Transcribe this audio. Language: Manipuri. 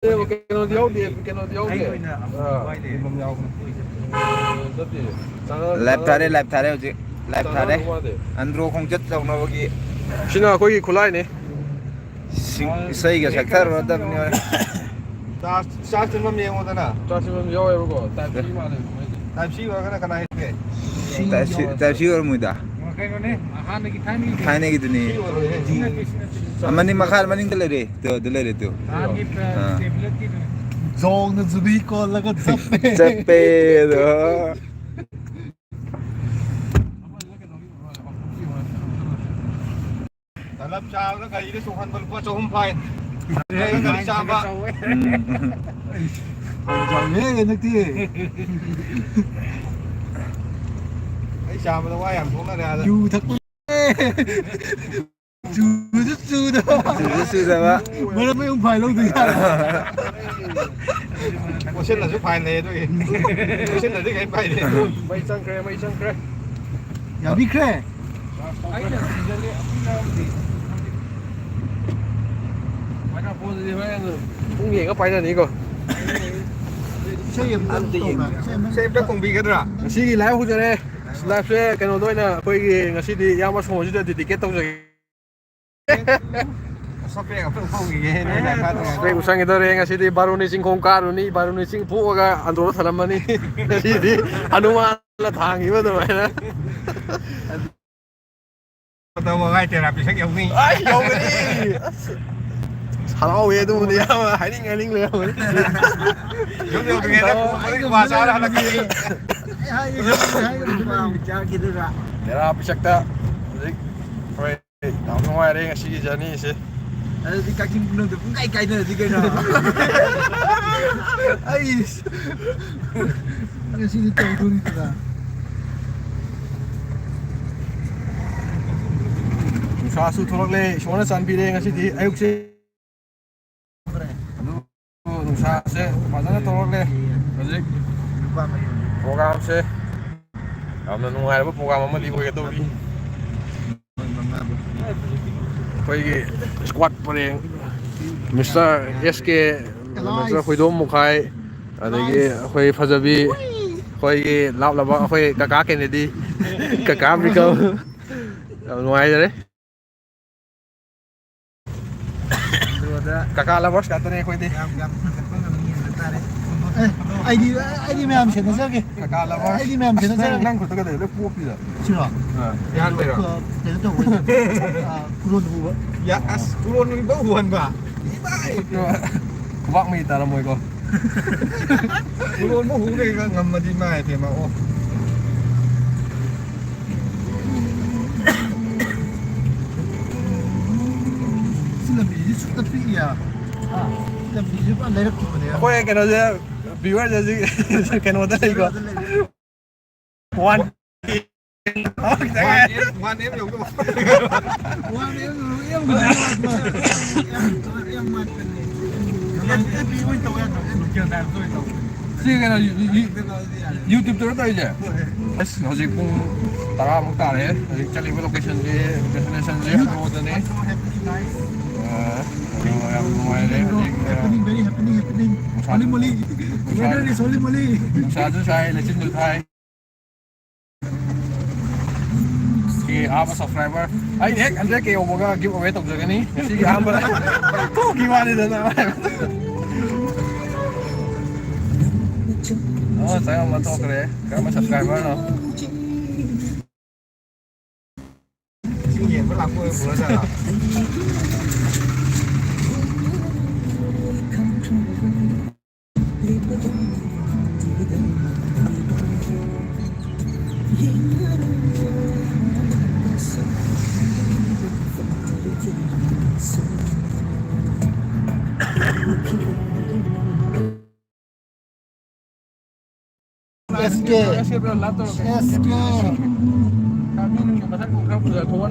porque no dio 10, porque no dio 10. Imam yavrum. Left thare hojik left thare andro khong chat jauna bagi Sina koi khulai ne. sai ga sector roda ni Charge imam yang mana na? Charge imam yaw ai ko. Type C ma le. Type C wa kana kana ke? ta shi or muida thane gi duni amani makhar maning dele re to Zong na zubi ko laga zappe. chappe do Talab chao na kai ni suhan bal ko chom phai. Re ka cha ba. Jong ye nak ti. Ai cha ma wa yang thong na ra. Yu thak. Chú đó. su da ba Mới nó mấy ông phải lâu từ ra. Cô xin là giúp phải này thôi. Cô xin là giúp cái phải này. Mai sang kre, mai sang kre. Ya bir kre. Mai ka pose di mai cũng nhìn có bay ra ní cơ. Xem ăn tiền. Xem các công việc cái đó. Ngasi lái hút ra đây. Lái xe cái nó đôi nè, khơi ngasi đi yama song chỉ đi ticket tông rồi. Sampai apa pun gini nak kata. Spek usang itu re ngasi di baru ni sing kongkar ni baru ni sing pu ga andro thalam ni. Ngasi di Hanuman la thang iba tu mai na. Tahu orang itu rapi sakit yang ni. Ai yo ni. Halau ye tu dia ma hai ning le. Yung tu dengan aku bahasa orang lagi. Dera pisakta. Rồi, đảo ra ngoài đây ngasi di jani sih. Di kaki pun tu pun kai dah di kena. Ais. Ngasi di tahu tu ni tu dah. Nusa su tholak le shona san bi de ngasi di ayuk se. Nusa se fazana tholak le. Hojik program se. Amna nungai ba program ama li boi ka to di. Khoi squad pareng Mr. SK Mr. Khoidom Mukhai adagi khoi Fajabi khoi lap laba khoi Kaka Kennedy Kaka Mikau nuai đấy Kaka lovers katanya khoi di ID memang macam mana ke? Kaka lovers ID memang macam mana? nang kota kata le puap dia Cuma. Yan bera Dia tu kurun dua. Ya as kurun ni bauan ba. Vak mi ta la moi ko Kurun mau ni kan ngam di mai te ma oh. Sila biji sudah pi ya. Sila biji pun direct tu ni. khoi cái nó je viewer je cái nó đây ko one Wan em dùng cái Wan em Sih kan YouTube tu tahu je. Hojik pun tara mukta le. Hojik cari location je, destination je road ni. Yang mulai le. Happening very happening. Solid moli. Weather is solid moli. Satu saya lecin dulu hai. Ki apa subscriber? Ai dek anda ke omoga giveaway tok jaga ni. Si amba. Tu gimana dah nak? Oh, saya mau tahu kere. Kamu subscriber no? Kinh nghiệm mới làm vui vừa ra. SK. SK. SK. Kami ni pasal kau sudah kawan.